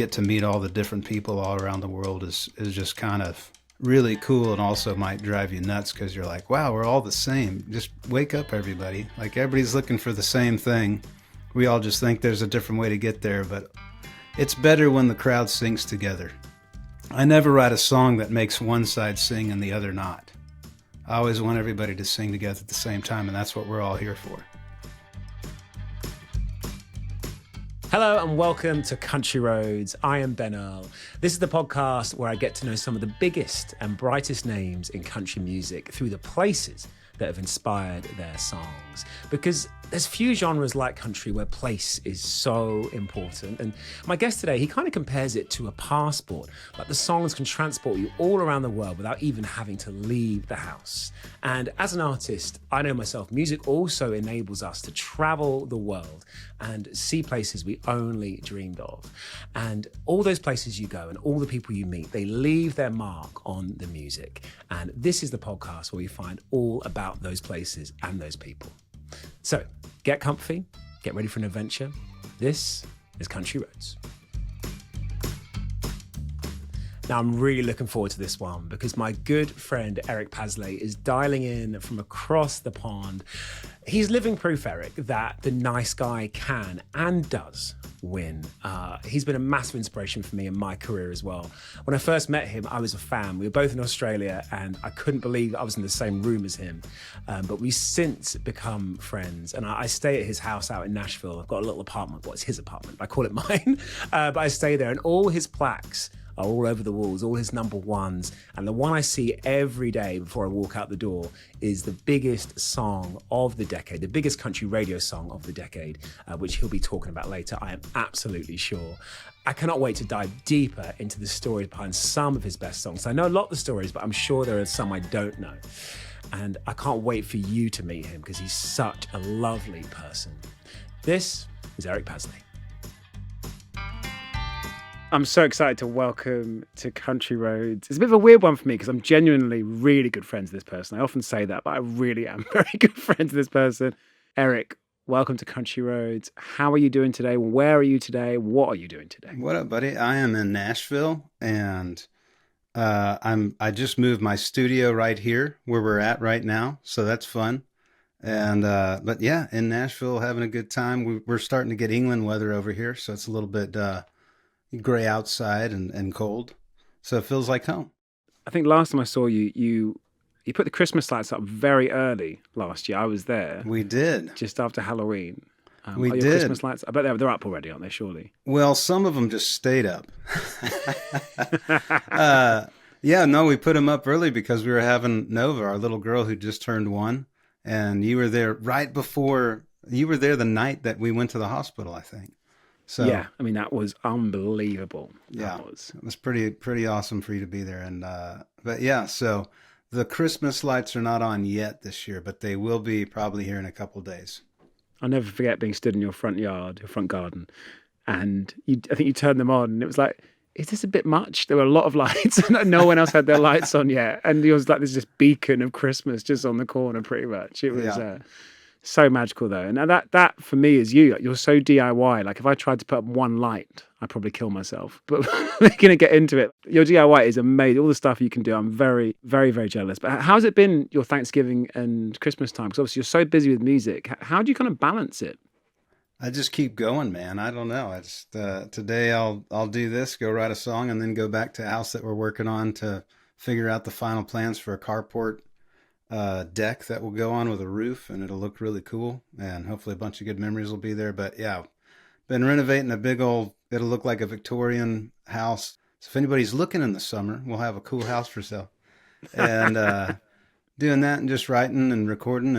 get to meet all the different people all around the world is just kind of really cool, and also might drive you nuts because you're like, wow, we're all the same. Just wake up, everybody. Like, everybody's looking for the same thing. We all just think there's a different way to get there, but it's better when the crowd sings together. I never write a song that makes one side sing and the other not. I always want everybody to sing together at the same time, and that's what we're all here for. Hello and welcome to Country Roads. I am Ben Earl. This is the podcast where I get to know some of the biggest and brightest names in country music through the places that have inspired their songs. Because there's few genres like country where place is so important. And my guest today, he kind of compares it to a passport. Like, the songs can transport you all around the world without even having to leave the house. And as an artist, I know myself, music also enables us to travel the world and see places we only dreamed of. And all those places you go and all the people you meet, they leave their mark on the music. And this is the podcast where we find all about those places and those people. So get comfy, get ready for an adventure. This is Country Roads. Now, I'm really looking forward to this one because my good friend Eric Paslay is dialing in from across the pond. He's living proof, Eric, that the nice guy can and does win. He's been a massive inspiration for me in my career as well. When I first met him, I was a fan. We were both in Australia and I couldn't believe I was in the same room as him. But we've since become friends, and I stay at his house out in Nashville. I've got a little apartment. Well, it's his apartment. I call it mine. But I stay there, and all his plaques are all over the walls, all his number ones. And the one I see every day before I walk out the door is the biggest song of the decade, the biggest country radio song of the decade, which he'll be talking about later, I am absolutely sure. I cannot wait to dive deeper into the stories behind some of his best songs. I know a lot of the stories, but I'm sure there are some I don't know. And I can't wait for you to meet him because he's such a lovely person. This is Eric Paslay. I'm so excited to welcome to Country Roads. It's a bit of a weird one for me because I'm genuinely really good friends with this person. I often say that, but I really am very good friends with this person. Eric, welcome to Country Roads. How are you doing today? Where are you today? What are you doing today? What up, buddy? I am in Nashville, and I just moved my studio right here where we're at right now, so that's fun. And but yeah, in Nashville, having a good time. We're starting to get England weather over here, so it's a little bit gray outside and cold, so it feels like home. I think last time I saw you, you put the Christmas lights up very early last year. I was there. We did. Just after Halloween. We did. Christmas lights, I bet they're up already, aren't they, surely? Well, some of them just stayed up. Yeah, no, we put them up early because we were having Nova, our little girl who just turned 1, and you were there you were there the night that we went to the hospital, I think. So, yeah, I mean, that was unbelievable. It was pretty awesome for you to be there. And but yeah, so the Christmas lights are not on yet this year, but they will be probably here in a couple of days. I'll never forget being stood in your front yard, your front garden, and I think you turned them on, and it was like, is this a bit much? There were a lot of lights, and no one else had their lights on yet. And it was like there's this beacon of Christmas just on the corner, pretty much. It was so magical, though. And that for me is you. You're so DIY. Like, if I tried to put up one light, I'd probably kill myself. But we're going to get into it. Your DIY is amazing. All the stuff you can do. I'm very, very, very jealous. But how's it been your Thanksgiving and Christmas time? Because obviously you're so busy with music. How do you kind of balance it? I just keep going, man. I don't know. I just today I'll do this, go write a song, and then go back to a house that we're working on to figure out the final plans for a carport deck that will go on with a roof, and it'll look really cool, and hopefully a bunch of good memories will be there. But yeah, been renovating a big old, it'll look like a Victorian house. So if anybody's looking in the summer, we'll have a cool house for sale. And doing that and just writing and recording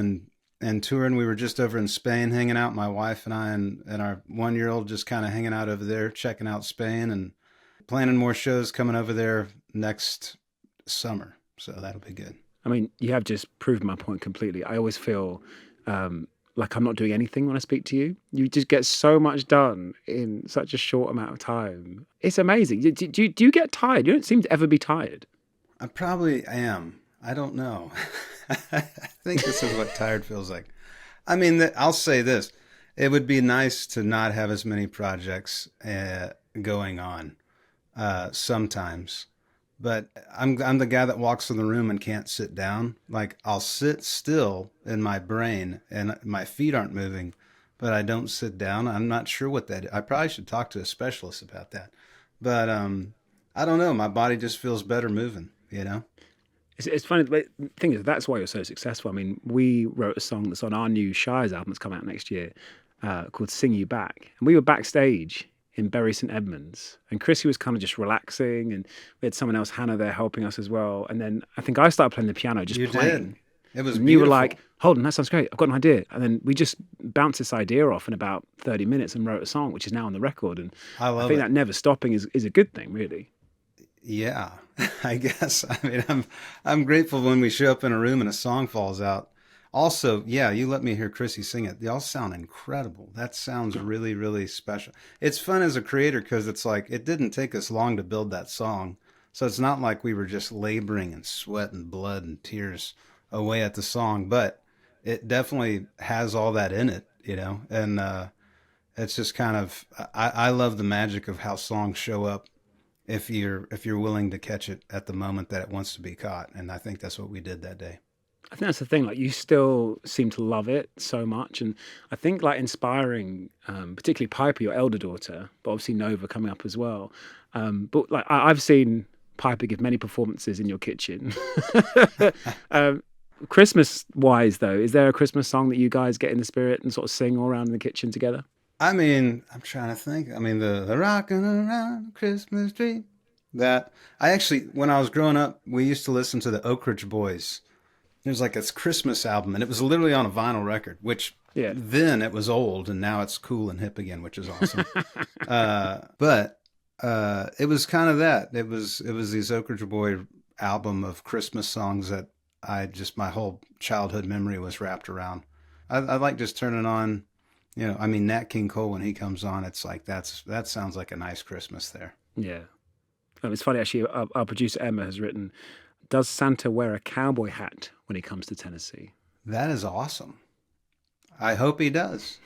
and touring. We were just over in Spain hanging out, my wife and I, and our 1-year-old just kind of hanging out over there, checking out Spain and planning more shows coming over there next summer. So that'll be good. I mean, you have just proved my point completely. I always feel like I'm not doing anything when I speak to you. You just get so much done in such a short amount of time. It's amazing. Do you get tired? You don't seem to ever be tired. I probably am. I don't know. I think this is what tired feels like. I mean, I'll say this. It would be nice to not have as many projects going on sometimes. But I'm the guy that walks in the room and can't sit down. Like I'll sit still in my brain and my feet aren't moving, but I don't sit down. I'm not sure what that is. I probably should talk to a specialist about that. But I don't know. My body just feels better moving, you know? It's funny. The thing is, that's why you're so successful. I mean, we wrote a song that's on our new Shires album that's coming out next year called Sing You Back. And we were backstage in Bury St Edmunds. And Chrissy was kind of just relaxing. And we had someone else, Hannah, there helping us as well. And then I think I started playing the piano, just You playing. did. It was And you were beautiful. like, hold on, that sounds great. I've got an idea. And then we just bounced this idea off in about 30 minutes and wrote a song, which is now on the record. And I I love think it. that never stopping is a good thing, really. Yeah, I guess. I mean, I'm grateful when we show up in a room and a song falls out. Also, yeah, you let me hear Chrissy sing it. Y'all sound incredible. That sounds really, really special. It's fun as a creator because it's like it didn't take us long to build that song. So it's not like we were just laboring and sweat and blood and tears away at the song, but it definitely has all that in it, you know? And it's just kind of I love the magic of how songs show up if you're willing to catch it at the moment that it wants to be caught. And I think that's what we did that day. I think that's the thing. Like, you still seem to love it so much, and I think like inspiring, particularly Piper, your elder daughter, but obviously Nova coming up as well. But like I've seen Piper give many performances in your kitchen. um, Christmas wise, though, is there a Christmas song that you guys get in the spirit and sort of sing all around in the kitchen together? I mean, I'm trying to think. I mean, the rocking around the Christmas tree. That I actually, when I was growing up, we used to listen to the Oak Ridge Boys. There's like this Christmas album, and it was literally on a vinyl record, which Yeah. then it was old, and now it's cool and hip again, which is awesome. But it was kind of that. It was these Oak Ridge Boy album of Christmas songs that I just my whole childhood memory was wrapped around. I like just turning on, you know. I mean, Nat King Cole when he comes on, it's like that sounds like a nice Christmas there. Yeah. It's funny, actually, our producer Emma has written, does Santa wear a cowboy hat when he comes to Tennessee? That is awesome. I hope he does.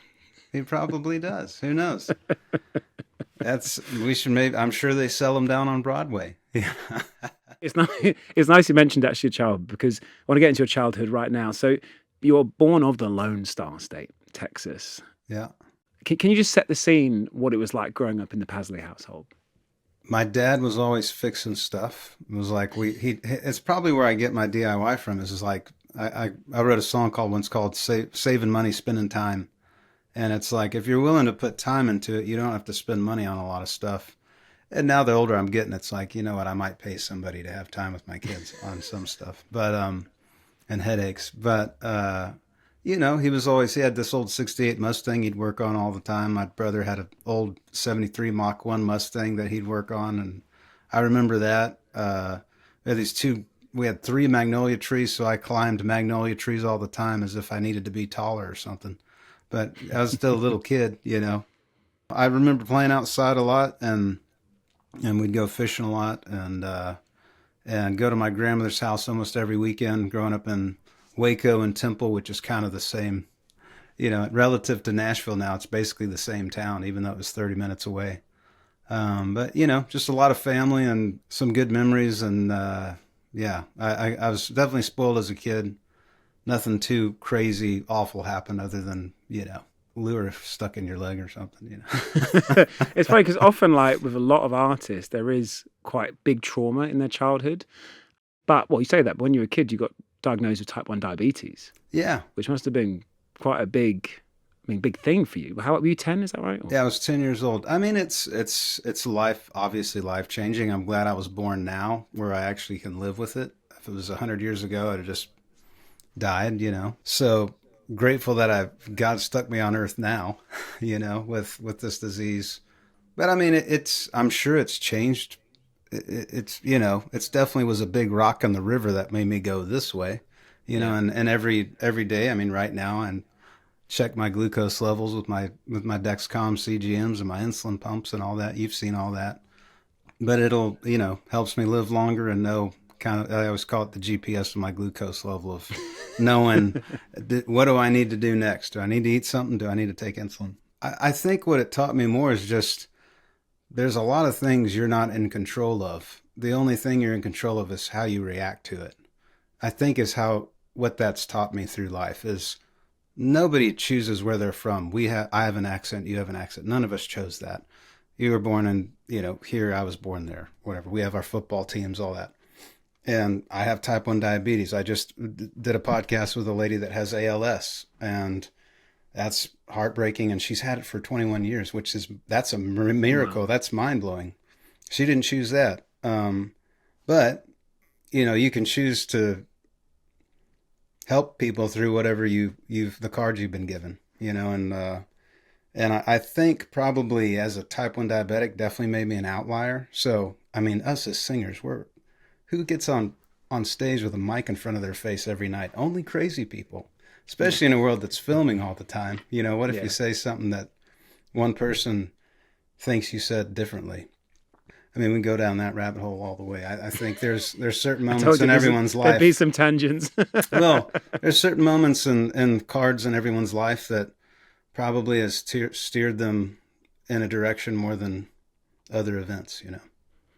He probably does. Who knows? That's we should maybe. I'm sure they sell them down on Broadway. Yeah. It's nice, it's nice you mentioned actually your childhood, because I want to get into your childhood right now. So you're born of the Lone Star State, Texas. Yeah. Can you just set the scene, what it was like growing up in the Paslay household? My dad was always fixing stuff. It was like it's probably where I get my DIY from. Is like I wrote a song called Saving Money, Spending Time. And it's like, if you're willing to put time into it, you don't have to spend money on a lot of stuff. And now the older I'm getting, it's like, you know what, I might pay somebody to have time with my kids on some stuff, but, and headaches. But, you know, he had this old 68 Mustang he'd work on all the time. My brother had an old 73 Mach 1 Mustang that he'd work on. And I remember that. We had 3 magnolia trees, so I climbed magnolia trees all the time as if I needed to be taller or something. But I was still a little kid, you know. I remember playing outside a lot, and we'd go fishing a lot, and go to my grandmother's house almost every weekend. Growing up in Waco and Temple, which is kind of the same, you know, relative to Nashville now, it's basically the same town, even though it was 30 minutes away. But you know, just a lot of family and some good memories, and yeah, I was definitely spoiled as a kid. Nothing too crazy, awful happened other than, you know, lure stuck in your leg or something, you know. It's funny because often, like with a lot of artists, there is quite big trauma in their childhood. But, well, you say that, but when you were a kid, you got diagnosed with type 1 diabetes, Yeah. which must have been quite a big thing for you. How were you 10? Is that right? Or- Yeah, I was 10 years old. I mean, it's life, obviously life changing. I'm glad I was born now where I actually can live with it. If it was 100 years ago, I'd have just died, you know. So grateful that God stuck me on earth now, you know, with this disease. But I mean, I'm sure it's changed. It's, you know, it's definitely was a big rock in the river that made me go this way, you know, and every day, I mean, right now, and check my glucose levels with my Dexcom CGMs and my insulin pumps and all that. You've seen all that, but it'll, you know, helps me live longer and know kind of, I always call it the GPS of my glucose level of knowing what do I need to do next? Do I need to eat something? Do I need to take insulin? I think what it taught me more is just there's a lot of things you're not in control of. The only thing you're in control of is how you react to it. I think is how what that's taught me through life is nobody chooses where they're from. I have an accent, you have an accent. None of us chose that. You were born in, here, I was born there, whatever. We have our football teams, all that. And I have type 1 diabetes. I just did a podcast with a lady that has ALS, and that's heartbreaking. And she's had it for 21 years, that's a miracle. Wow. That's mind blowing. She didn't choose that. But you can choose to help people through whatever the cards you've been given, and I think probably as a type 1 diabetic definitely made me an outlier. So, I mean, us as singers, who gets on stage with a mic in front of their face every night? Only crazy people, especially in a world that's filming all the time. What if you say something that one person thinks you said differently? I mean, we can go down that rabbit hole all the way. I think there's certain moments in everyone's life. There'd be some tangents. Well, there's certain moments and cards in everyone's life that probably has steered them in a direction more than other events,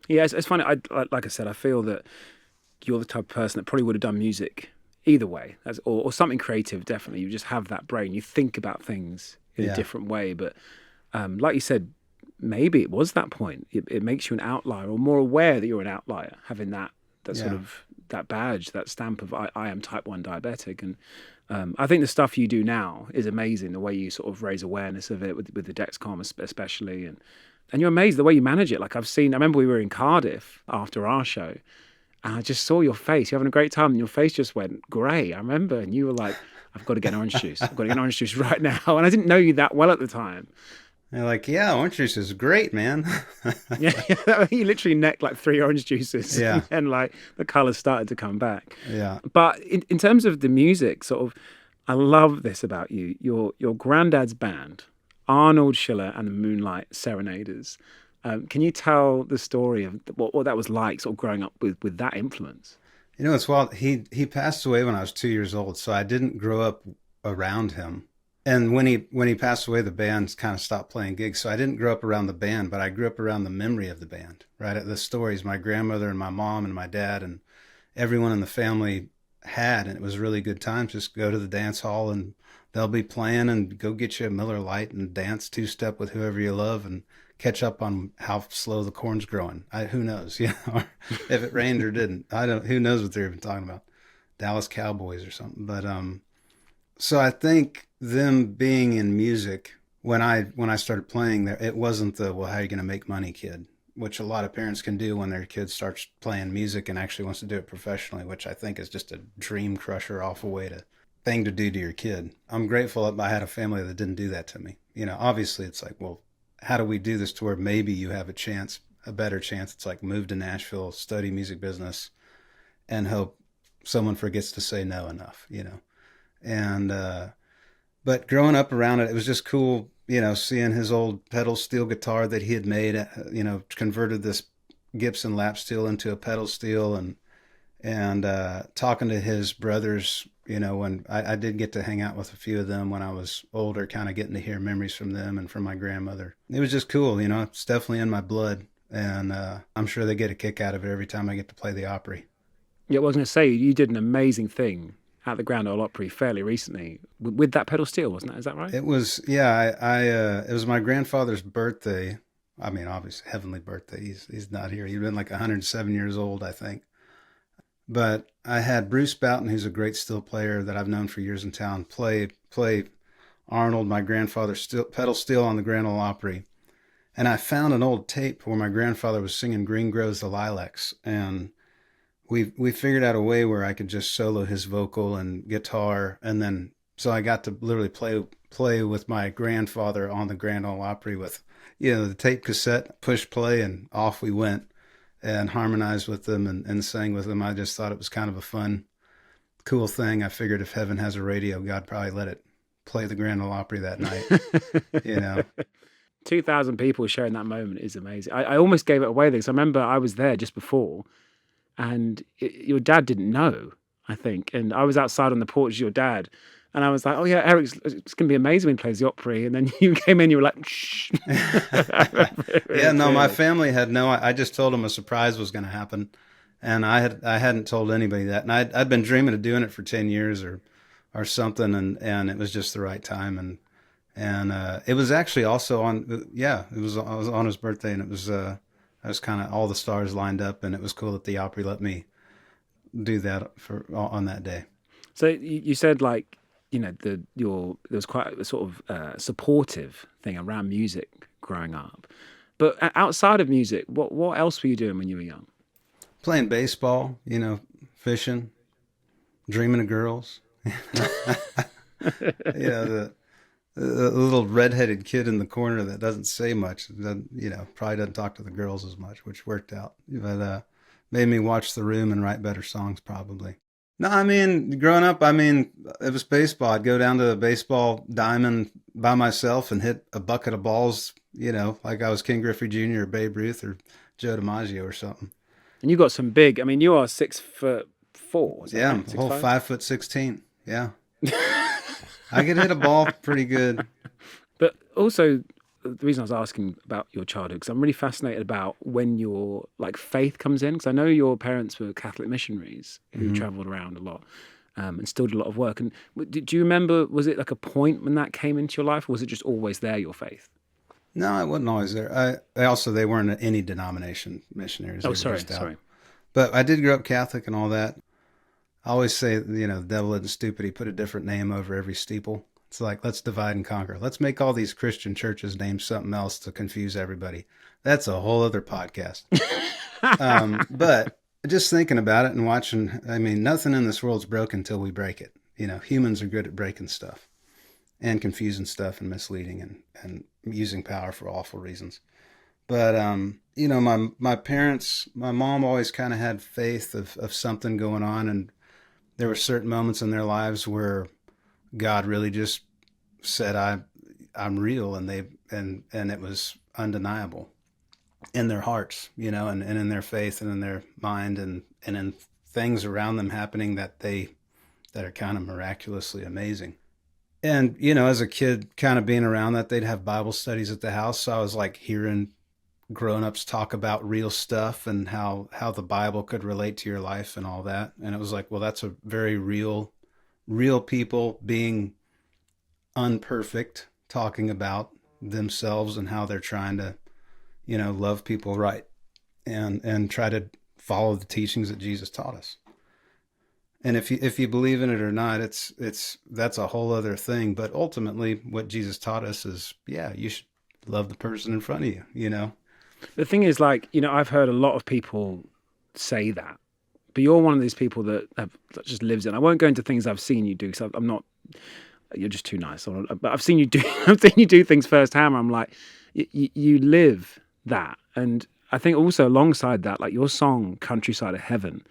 Yeah, it's funny. Like I said, I feel that you're the type of person that probably would have done music either way, or something creative, definitely. You just have that brain. You think about things in a different way. But like you said, maybe it was that point. It makes you an outlier, or more aware that you're an outlier, having that sort of that badge, that stamp of I am type 1 diabetic. And I think the stuff you do now is amazing. The way you sort of raise awareness of it with the Dexcom especially, and you're amazed the way you manage it. Like I remember we were in Cardiff after our show, and I just saw your face. You're having a great time, and your face just went grey. I remember, and you were like, "I've got to get an orange juice. I've got to get an orange juice right now." And I didn't know you that well at the time. They're like, yeah, orange juice is great, man. Yeah, you literally necked like 3 orange juices, and like the colours started to come back. Yeah. But in terms of the music, sort of, I love this about you. Your granddad's band, Arnold Schiller and the Moonlight Serenaders. Can you tell the story of what that was like, sort of growing up with that influence? It's wild. He passed away when I was 2 years old, so I didn't grow up around him. And when he passed away, the band kind of stopped playing gigs. So I didn't grow up around the band, but I grew up around the memory of the band, right? The stories my grandmother and my mom and my dad and everyone in the family had. And it was really good times. Just go to the dance hall and they'll be playing, and go get you a Miller Lite and dance two-step with whoever you love and catch up on how slow the corn's growing. Who knows, if it rained or didn't. Who knows what they're even talking about. Dallas Cowboys or something. But so I think them being in music, when I started playing there, it wasn't how are you going to make money, kid, which a lot of parents can do when their kid starts playing music and actually wants to do it professionally, which I think is just a dream crusher, awful thing to do to your kid. I'm grateful that I had a family that didn't do that to me. Obviously it's like, well, how do we do this to where maybe you have a better chance? It's like move to Nashville, study music business, and hope someone forgets to say no enough, And, but growing up around it, it was just cool, seeing his old pedal steel guitar that he had made, converted this Gibson lap steel into a pedal steel, and talking to his brothers, when I did get to hang out with a few of them when I was older, kind of getting to hear memories from them and from my grandmother. It was just cool, it's definitely in my blood, and I'm sure they get a kick out of it every time I get to play the Opry. Yeah, well, I was going to say, you did an amazing thing at the Grand Ole Opry fairly recently with that pedal steel, wasn't it? Is that right? It was, yeah. It was my grandfather's birthday. I mean, obviously, heavenly birthday. He's not here. He'd been like 107 years old, I think. But I had Bruce Boughton, who's a great steel player that I've known for years in town, play Arnold, my grandfather's pedal steel on the Grand Ole Opry. And I found an old tape where my grandfather was singing Green Grows the Lilacs, and we figured out a way where I could just solo his vocal and guitar, and then so I got to literally play with my grandfather on the Grand Ole Opry with the tape cassette, push play, and off we went, and harmonized with them and sang with them. I just thought it was kind of a fun, cool thing. I figured if heaven has a radio, God probably let it play the Grand Ole Opry that night. 2,000 people sharing that moment is amazing. I almost gave it away because I remember I was there just before. And your dad didn't know, I think. And I was outside on the porch of your dad, And I was like, oh yeah, it's going to be amazing when he plays the Opry. And then you came in, you were like, shh. Yeah, no, my family had no. I just told them a surprise was going to happen, and I hadn't told anybody that, and I'd been dreaming of doing it for 10 years or something, and it was just the right time, and it was actually also on. Yeah, I was on his birthday, and it was I was kind of all the stars lined up, and it was cool that the Opry let me do that for on that day. So you said like, there was quite a sort of supportive thing around music growing up. But outside of music, what else were you doing when you were young? Playing baseball, fishing, dreaming of girls. Yeah, the little redheaded kid in the corner that doesn't say much, probably doesn't talk to the girls as much, which worked out. But made me watch The Room and write better songs, probably. No, I mean, growing up, it was baseball. I'd go down to the baseball diamond by myself and hit a bucket of balls, like I was King Griffey Jr. or Babe Ruth or Joe DiMaggio or something. And you got some big. I mean, you are 6'4". Is that Yeah, right? a whole 5'16". Yeah, I could hit a ball pretty good. But also, the reason I was asking about your childhood, because I'm really fascinated about when your like faith comes in. Because I know your parents were Catholic missionaries who traveled around a lot and still did a lot of work. And do you remember? Was it like a point when that came into your life, or was it just always there? Your faith? No, it wasn't always there. They weren't any denomination missionaries. Oh, They were sorry, just out. sorry. But I did grow up Catholic and all that. I always say, the devil isn't stupid. He put a different name over every steeple. It's like, let's divide and conquer. Let's make all these Christian churches name something else to confuse everybody. That's a whole other podcast. But just thinking about it and watching, nothing in this world's broken until we break it. Humans are good at breaking stuff and confusing stuff and misleading and using power for awful reasons. But, my parents, my mom always kind of had faith of something going on. And there were certain moments in their lives where God really just said, I'm real. And and it was undeniable in their hearts, and in their faith and in their mind and in things around them happening that are kind of miraculously amazing. And, as a kid kind of being around that, they'd have Bible studies at the house. So I was like hearing grown-ups talk about real stuff and how the Bible could relate to your life and all that. And it was like, well, that's a very real people being unperfect, talking about themselves and how they're trying to, love people right and try to follow the teachings that Jesus taught us. And if you believe in it or not, that's a whole other thing. But ultimately, what Jesus taught us is, yeah, you should love the person in front of you. The thing is, like, I've heard a lot of people say that, but you're one of these people that just lives in. I won't go into things I've seen you do because I'm not. You're just too nice. But I've seen you do. I've seen you do things firsthand. Where I'm like, you live that, and I think also alongside that, like your song "Countryside of Heaven"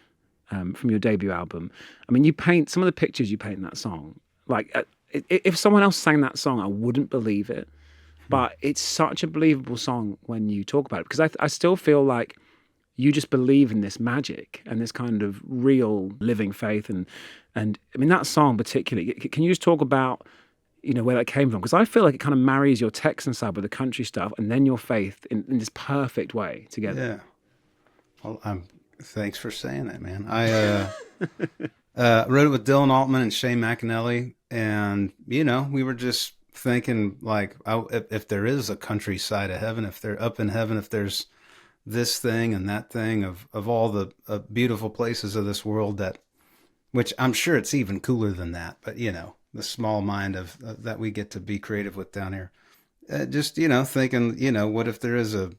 from your debut album. I mean, you paint some of the pictures you paint in that song. Like, if someone else sang that song, I wouldn't believe it. But it's such a believable song when you talk about it, because I still feel like you just believe in this magic and this kind of real living faith. And I mean, that song particularly, can you just talk about, where that came from? Because I feel like it kind of marries your Texan side with the country stuff and then your faith in this perfect way together. Yeah. Well, thanks for saying that, man. I wrote it with Dylan Altman and Shane McAnally. And, we were just thinking like, if there is a countryside of heaven, if they're up in heaven, if there's this thing and that thing of all the beautiful places of this world, which I'm sure it's even cooler than that, but the small mind of that we get to be creative with down here. Just, thinking, what if there is a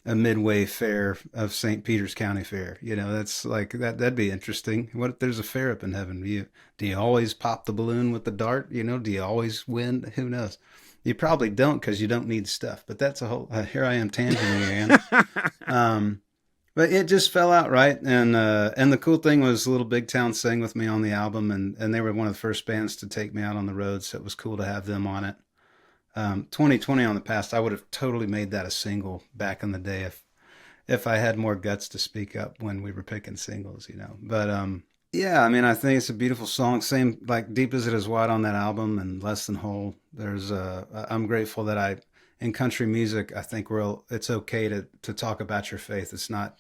midway fair of St. Peter's County Fair? That's like that'd be interesting. What if there's a fair up in heaven? Do you always pop the balloon with the dart? Do you always win? Who knows? You probably don't, because you don't need stuff. But that's a whole. Here I am tangenting again. But it just fell out right, and the cool thing was Little Big Town sang with me on the album, and they were one of the first bands to take me out on the road, so it was cool to have them on it. 2020 on the Past, I would have totally made that a single back in the day if I had more guts to speak up when we were picking singles, But Yeah, I mean, I think it's a beautiful song. Same like "Deep as It Is Wide" on that album, and "Less Than Whole." I'm grateful that in country music, I think it's okay to talk about your faith. It's not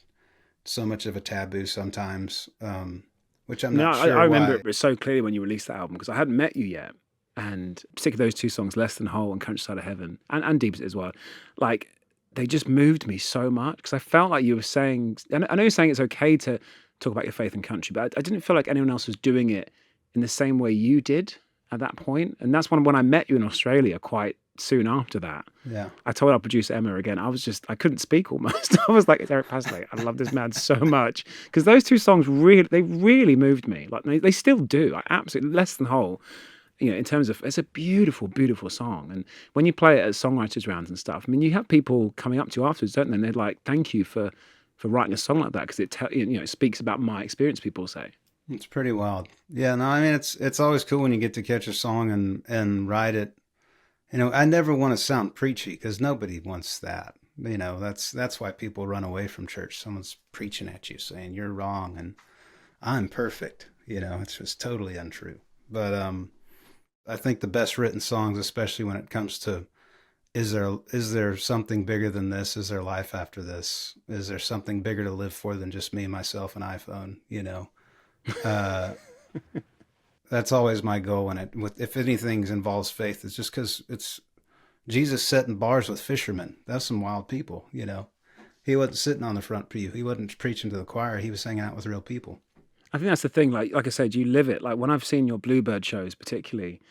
so much of a taboo sometimes, which I'm No, not I sure remember why. it so clearly when you released that album because I hadn't met you yet. And particularly those two songs, Less Than Whole and Countryside of Heaven, and Deep as well, like they just moved me so much because I felt like you were saying, and I know you're saying it's okay to talk about your faith and country, but I didn't feel like anyone else was doing it in the same way you did at that point. And that's when I met you in Australia quite soon after that. Yeah, I told our producer Emma again, I couldn't speak almost. I was like, it's Eric Paslay. I love this man so much. Because those two songs they really moved me. Like they still do. I absolutely Less Than Whole, in terms of it's a beautiful, beautiful song. And when you play it at songwriters rounds and stuff, I mean, you have people coming up to you afterwards, don't they? And they're like, thank you for writing a song like that because it speaks about my experience, people say. it's pretty wild. Yeah, no, I mean it's always cool when you get to catch a song and write it. I never want to sound preachy because nobody wants that. That's why people run away from church. Someone's preaching at you saying you're wrong and I'm perfect. It's just totally untrue. But I think the best written songs, especially when it comes to is there something bigger than this? Is there life after this? Is there something bigger to live for than just me, myself, and iPhone? Uh, that's always my goal when if anything involves faith, it's just because it's Jesus setting bars with fishermen. That's some wild people. He wasn't sitting on the front pew. He wasn't preaching to the choir. He was hanging out with real people. I think that's the thing. Like I said, you live it. Like when I've seen your Bluebird shows, particularly,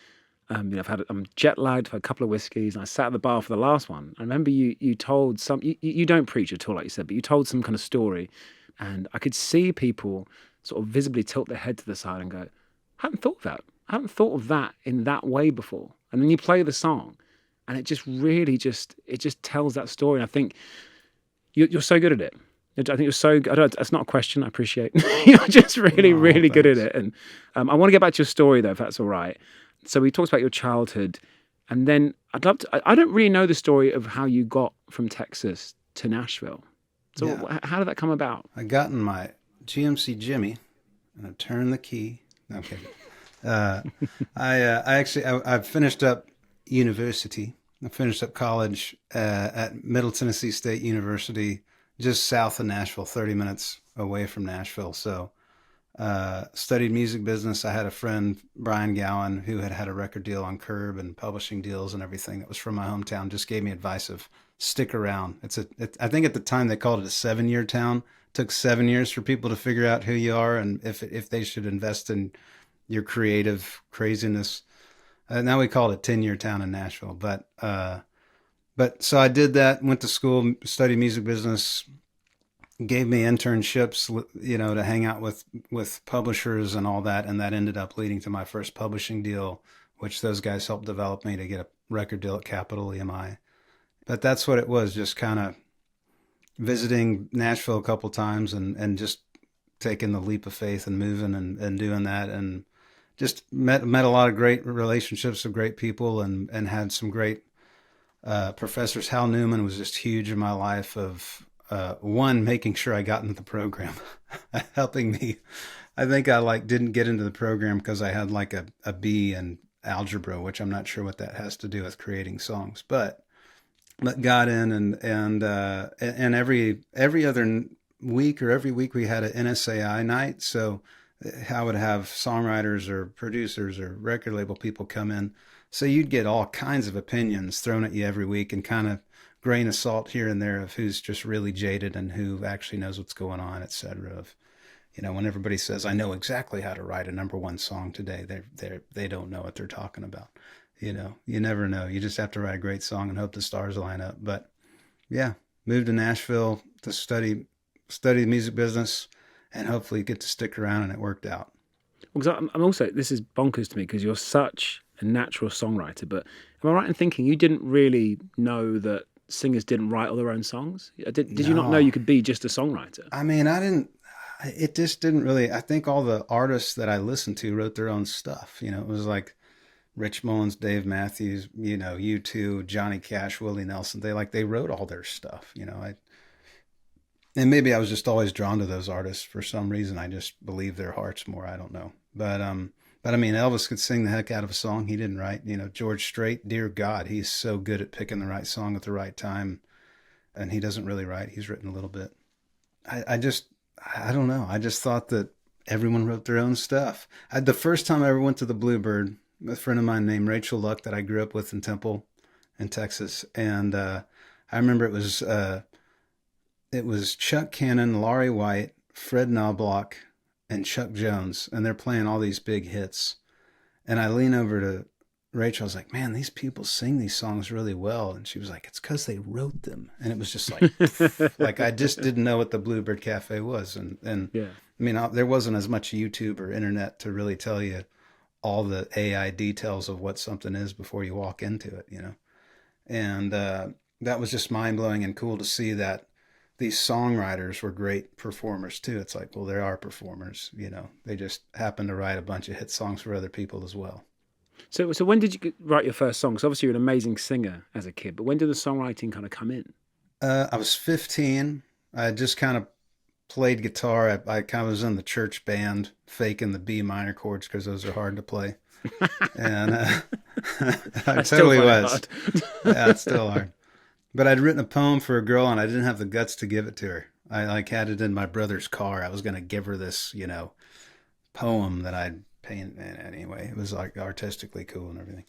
I'm jet lagged, I've had a couple of whiskeys, and I sat at the bar for the last one. I remember you told you don't preach at all, like you said, but you told some kind of story, and I could see people sort of visibly tilt their head to the side and go, "I hadn't thought of that. I haven't thought of that in that way before." And then you play the song, and it just really just tells that story. And I think you're so good at it. I think you're so. I don't. That's not a question. I appreciate. You're just really, Oh, really good at thanks. it. And I want to get back to your story though, if that's all right. So we talked about your childhood, and then I'd love to. I don't really know the story of how you got from Texas to Nashville. So Yeah, how did that come about? I got in my GMC Jimmy and I turned the key. No, I'm kidding. Uh, I finished up university. I finished up college at Middle Tennessee State University, just south of Nashville, 30 minutes away from Nashville. So, studied music business. I had a friend, Brian Gowan, who had a record deal on Curb and publishing deals and everything that was from my hometown. Just gave me advice of stick around. I think at the time they called it a 7-year town. It took 7 years for people to figure out who you are and if they should invest in your creative craziness. Now we call it a 10-year town in Nashville. But so I did that, went to school, studied music business, gave me internships, to hang out with publishers and all that. And that ended up leading to my first publishing deal, which those guys helped develop me to get a record deal at Capitol EMI. But that's what it was, just kind of visiting Nashville a couple times and just taking the leap of faith and moving and doing that. And just met a lot of great relationships with great people and had some great professors. Hal Newman was just huge in my life of one, making sure I got into the program, helping me. I think I didn't get into the program because I had like a B in algebra, which I'm not sure what that has to do with creating songs, but got in and every other week or every week we had an NSAI night. So I would have songwriters or producers or record label people come in. So you'd get all kinds of opinions thrown at you every week and kind of grain of salt here and there of who's just really jaded and who actually knows what's going on, etc. When everybody says, I know exactly how to write a number one song today, they don't know what they're talking about. You never know. You just have to write a great song and hope the stars line up. But yeah, moved to Nashville to study the music business and hopefully get to stick around, and it worked out. Because I'm also, this is bonkers to me because you're such a natural songwriter. But am I right in thinking you didn't really know that singers didn't write all their own songs? Did you not know No, you could be just a songwriter? I mean, I didn't. It just didn't really. I think all the artists that I listened to wrote their own stuff. It was like Rich Mullins, Dave Matthews, U2, Johnny Cash, Willie Nelson. They wrote all their stuff. And maybe I was just always drawn to those artists for some reason. I just believe their hearts more. I don't know. But I mean, Elvis could sing the heck out of a song. He didn't write, George Strait, dear God, he's so good at picking the right song at the right time. And he doesn't really write. He's written a little bit. I don't know. I just thought that everyone wrote their own stuff. The first time I ever went to the Bluebird, a friend of mine named Rachel Luck that I grew up with in Temple in Texas. And I remember it was Chuck Cannon, Laurie White, Fred Knobloch, and Chuck Jones, and they're playing all these big hits. And I lean over to Rachel. I was like, "Man, these people sing these songs really well." And she was like, "It's because they wrote them." And it was just like, like I just didn't know what the Bluebird Cafe was. And Yeah. I mean, there wasn't as much YouTube or internet to really tell you all the AI details of what something is before you walk into it. And that was just mind blowing and cool to see that these songwriters were great performers too. It's like, well, they are performers, they just happen to write a bunch of hit songs for other people as well. So when did you write your first song? Because obviously you're an amazing singer as a kid, but when did the songwriting kind of come in? I was 15. I just kind of played guitar. I kind of was in the church band, faking the B minor chords because those are hard to play. And I totally was. Yeah, it's still hard. But I'd written a poem for a girl and I didn't have the guts to give it to her. I had it in my brother's car. I was going to give her this, poem that I'd painted. Anyway, it was like artistically cool and everything.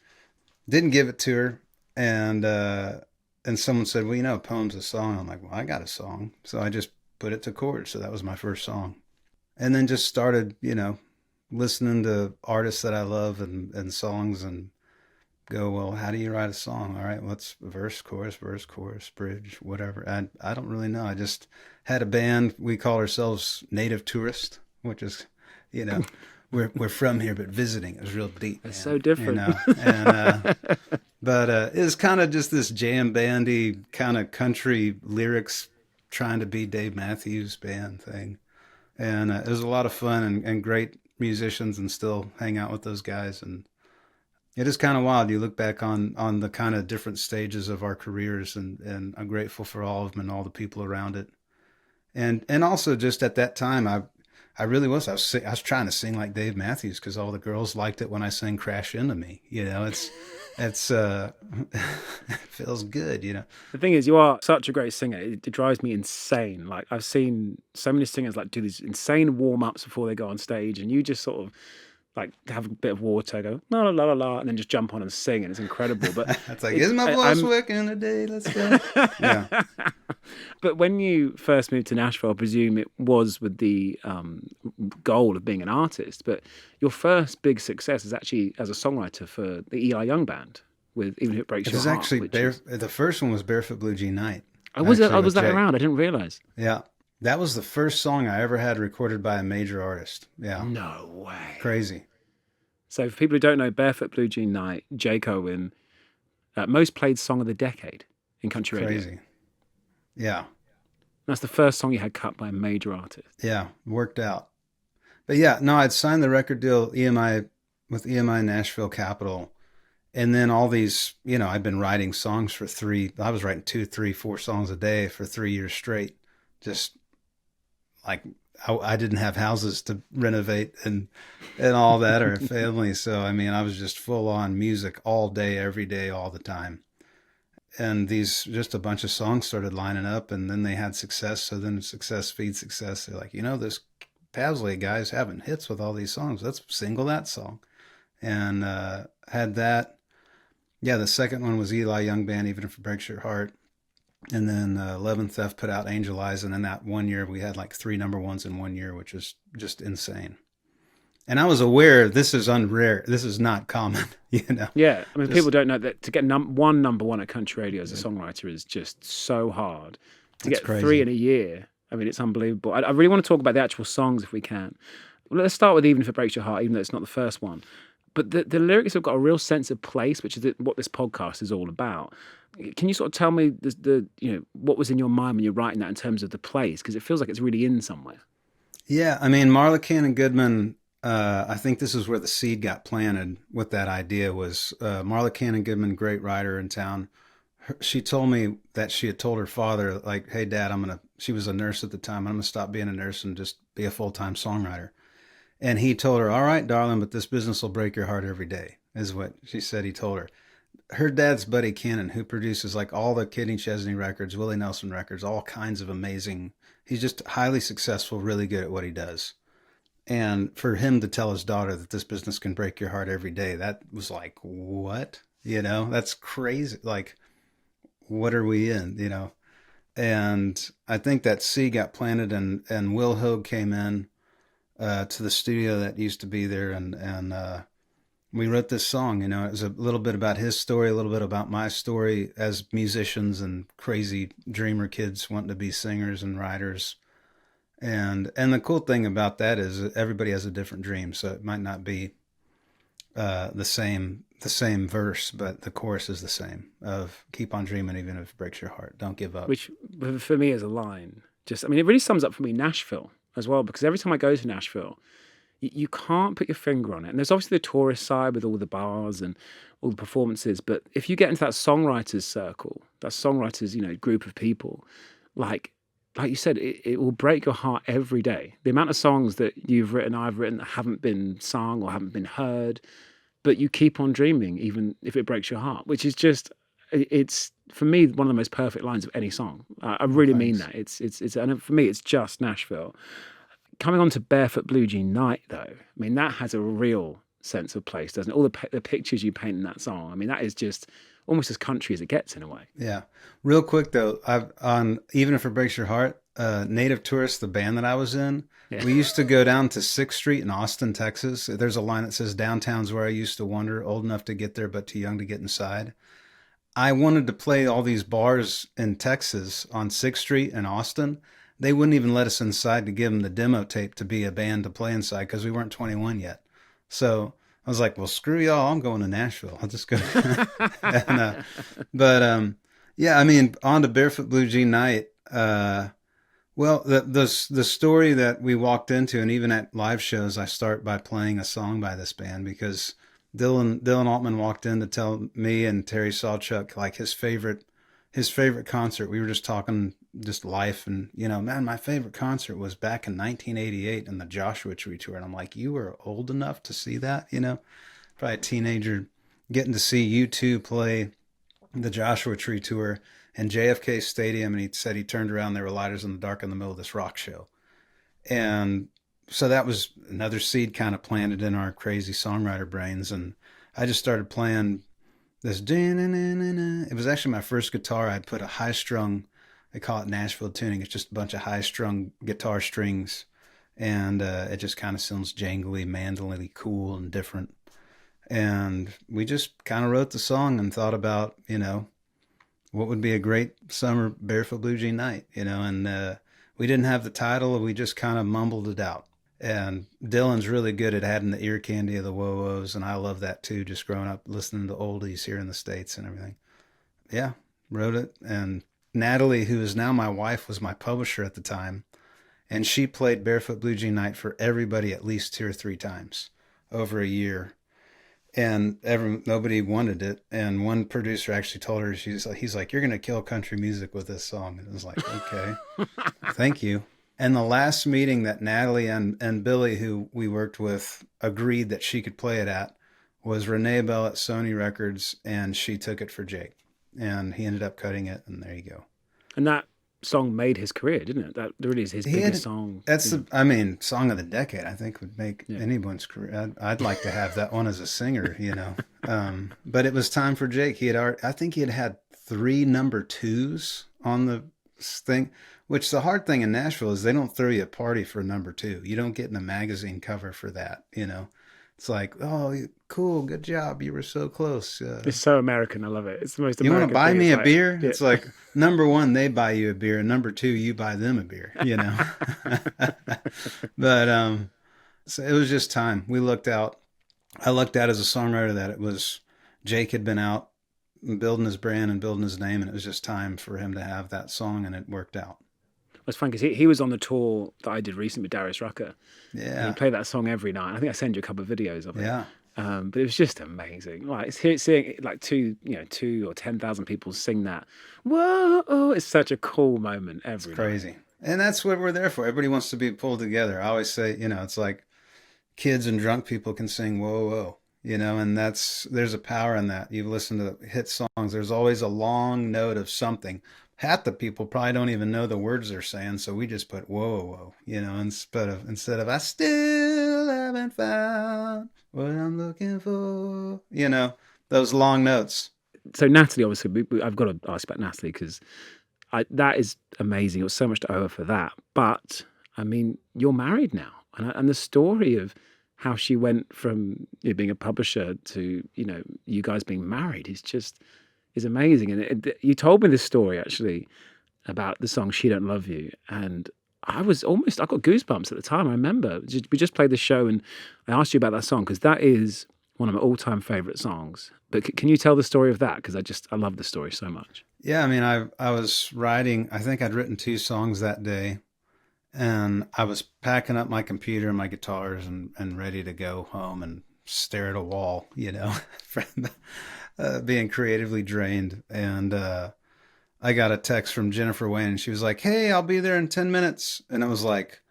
Didn't give it to her. And someone said, well, a poem's a song. I'm like, well, I got a song. So I just put it to chords. So that was my first song. And then just started, listening to artists that I love and songs and go, well, how do you write a song? All right, what's verse, chorus, bridge, whatever. I don't really know. I just had a band. We call ourselves Native Tourist, which is, we're from here, but visiting. It was real deep. It's so different. And, but it was kind of just this jam bandy kind of country lyrics trying to be Dave Matthews Band thing. And it was a lot of fun and great musicians and still hang out with those guys. And it is kind of wild. You look back on the kind of different stages of our careers, and I'm grateful for all of them and all the people around it. And also just at that time, I really was. I was trying to sing like Dave Matthews because all the girls liked it when I sang "Crash Into Me." It's it feels good. The thing is, you are such a great singer. It drives me insane. Like I've seen so many singers like do these insane warm ups before they go on stage, and you just sort of like have a bit of water, go la la la la la, and then just jump on and sing, and it's incredible. But it's like, is my voice working today? Let's go. Yeah. But when you first moved to Nashville, I presume it was with the goal of being an artist. But your first big success is actually as a songwriter for the Eli Young Band with "Even If It Breaks Your Heart." It was actually the first one was "Barefoot Blue Jean Night." I was that around? I didn't realize. Yeah. That was the first song I ever had recorded by a major artist. Yeah. No way. Crazy. So for people who don't know, Barefoot Blue Jean Night, Jake Owen, most played song of the decade in country radio. Crazy. Yeah. That's the first song you had cut by a major artist. Yeah, worked out. But yeah, no, I'd signed the record deal with EMI Nashville Capitol. And then all these, I'd been writing songs I was writing 2, 3, 4 songs a day for 3 years straight. Just like I didn't have houses to renovate and all that, or a family. So, I mean, I was just full on music all day, every day, all the time. And just a bunch of songs started lining up, and then they had success. So then success feeds success. They're like, this Paslay guy's having hits with all these songs. Let's single that song. And had that. Yeah, the second one was Eli Young Band, Even If It Breaks Your Heart. And then 11th Theft put out Angel Eyes. And in that 1 year, we had like 3 number ones in 1 year, which was just insane. And I was aware this is unrare. This is not common, Yeah, I mean, people don't know that to get one number one at country radio as a songwriter is just so hard. To get crazy. 3 in a year, I mean, it's unbelievable. I really want to talk about the actual songs if we can. Well, let's start with Even If It Breaks Your Heart, even though it's not the first one. But the lyrics have got a real sense of place, which is what this podcast is all about. Can you sort of tell me what was in your mind when you're writing that in terms of the place? Because it feels like it's really in somewhere. Yeah, I mean, Marla Cannon Goodman, I think this is where the seed got planted with that idea was Marla Cannon Goodman, great writer in town. She told me that she had told her father, like, hey, Dad, I'm going to she was a nurse at the time. I'm going to stop being a nurse and just be a full-time songwriter. And he told her, all right, darling, but this business will break your heart every day, is what she said he told her. Her dad's Buddy Cannon, who produces like all the Kenny Chesney records, Willie Nelson records, all kinds of amazing. He's just highly successful, really good at what he does. And for him to tell his daughter that this business can break your heart every day, that was like, what? You know, that's crazy. Like, what are we in? You know? And I think that seed got planted, and Will Hogue came in to the studio that used to be there, and we wrote this song. You know, it was a little bit about his story, a little bit about my story as musicians and crazy dreamer kids wanting to be singers and writers. And the cool thing about that is that everybody has a different dream, so it might not be the same verse, but the chorus is the same of keep on dreaming even if it breaks your heart. Don't give up. Which for me is a line. Just, I mean, it really sums up for me Nashville as well, because every time I go to Nashville, you can't put your finger on it. And there's obviously the tourist side with all the bars and all the performances, but if you get into that songwriters circle, that songwriters, you know, group of people, like you said, it will break your heart every day. The amount of songs that you've written, I've written, that haven't been sung or haven't been heard, but you keep on dreaming, even if it breaks your heart, which is just, it's for me one of the most perfect lines of any song. I really mean that. It's and for me, it's just Nashville. Coming on to Barefoot Blue Jean Night, though, I mean, that has a real sense of place, doesn't it? All the pictures you paint in that song, I mean, that is just almost as country as it gets in a way. Yeah. Real quick though, I've on Even If It Breaks Your Heart, Native Tourist, the band that I was in, we used to go down to 6th Street in Austin, Texas. There's a line that says, downtown's where I used to wander, old enough to get there, but too young to get inside. I wanted to play all these bars in Texas on 6th Street in Austin. They wouldn't even let us inside to give them the demo tape to be a band to play inside because we weren't 21 yet. So I was like, well, screw y'all. I'm going to Nashville. I'll just go. But yeah, I mean, on to Barefoot Blue Jean Night. Well, the story that we walked into, and even at live shows, I start by playing a song by this band because Dylan Altman walked in to tell me and Terry Sawchuk like his favorite concert. We were just talking just life, and you know, man, my favorite concert was back in 1988 in the Joshua Tree tour. And I'm like, you were old enough to see that, you know, probably a teenager getting to see U2 play the Joshua Tree tour in JFK Stadium. And he said he turned around, there were lighters in the dark in the middle of this rock show. And so that was another seed kind of planted in our crazy songwriter brains. And I just started playing this. It was actually my first guitar. I'd put a high strung, they call it Nashville tuning. It's just a bunch of high strung guitar strings. And it just kind of sounds jangly, mandolin-y, cool and different. And we just kind of wrote the song and thought about, you know, what would be a great summer Barefoot Blue Jean Night, you know, and we didn't have the title. We just kind of mumbled it out. And Dylan's really good at adding the ear candy of the whoa-whoas, and I love that too, just growing up listening to oldies here in the States and everything. Yeah, wrote it. And Natalie, who is now my wife, was my publisher at the time, and she played Barefoot Blue Jean Night for everybody at least 2 or 3 times over a year. And nobody wanted it. And one producer actually told her, he's like, you're going to kill country music with this song. And it was like, okay, thank you. And the last meeting that Natalie and Billy, who we worked with, agreed that she could play it at was Renee Bell at Sony Records. And she took it for Jake. And he ended up cutting it. And there you go. And that song made his career, didn't it? That really is his biggest song. That's I mean, song of the decade, I think, would make anyone's career. I'd like to have that one as a singer, you know. But it was time for Jake. I think he had 3 number 2s on the thing, which the hard thing in Nashville is they don't throw you a party for number 2. You don't get in the magazine cover for that, you know. It's like, oh, cool, good job. You were so close. It's so American. I love it. It's the most you American. You want to buy me a like, beer? Yeah. It's like, number 1, they buy you a beer. And number 2, you buy them a beer, you know. But so it was just time. I looked out as a songwriter that it was, Jake had been out building his brand and building his name. And it was just time for him to have that song. And it worked out. It's fun because he was on the tour that I did recently with Darius Rucker. Yeah. And he played that song every night. I think I sent you a couple of videos of it. Yeah. But it was just amazing. Like seeing like 2 or 10,000 people sing that. Whoa! It's such a cool moment every It's crazy. night. And that's what we're there for. Everybody wants to be pulled together. I always say, it's like kids and drunk people can sing whoa whoa, and there's a power in that. You listen to hit songs, there's always a long note of something. Half the people probably don't even know the words they're saying, so we just put whoa whoa whoa, instead of I still haven't found what I'm looking for, those long notes. So Natalie, obviously, I've got to ask about Natalie because that is amazing. It was so much to owe her for that. But I mean, you're married now, and the story of how she went from being a publisher to you guys being married is amazing. And you told me this story actually about the song "She Don't Love You," and I got goosebumps at the time. I remember we just played the show, and I asked you about that song because that is one of my all-time favorite songs. But can you tell the story of that? Because I love the story so much. Yeah, I mean, I was writing. I think I'd written 2 songs that day, and I was packing up my computer and my guitars and ready to go home and stare at a wall, from being creatively drained. And I got a text from Jennifer Wayne, and she was like, "Hey, I'll be there in 10 minutes." And it was like,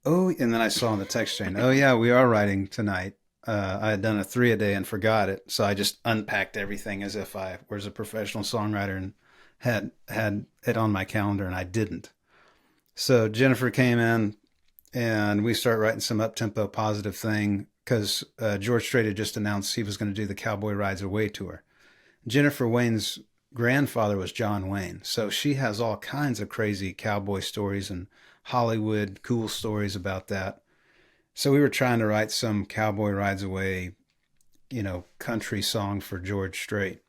"Oh," and then I saw on the text chain, "Oh yeah, we are writing tonight." I had done a 3 a day and forgot it, so I just unpacked everything as if I was a professional songwriter and had it on my calendar, and I didn't. So Jennifer came in, and we start writing some up-tempo positive thing because George Strait had just announced he was going to do the Cowboy Rides Away tour. Jennifer Wayne's grandfather was John Wayne, so she has all kinds of crazy cowboy stories and Hollywood cool stories about that. So we were trying to write some Cowboy Rides Away, country song for George Strait.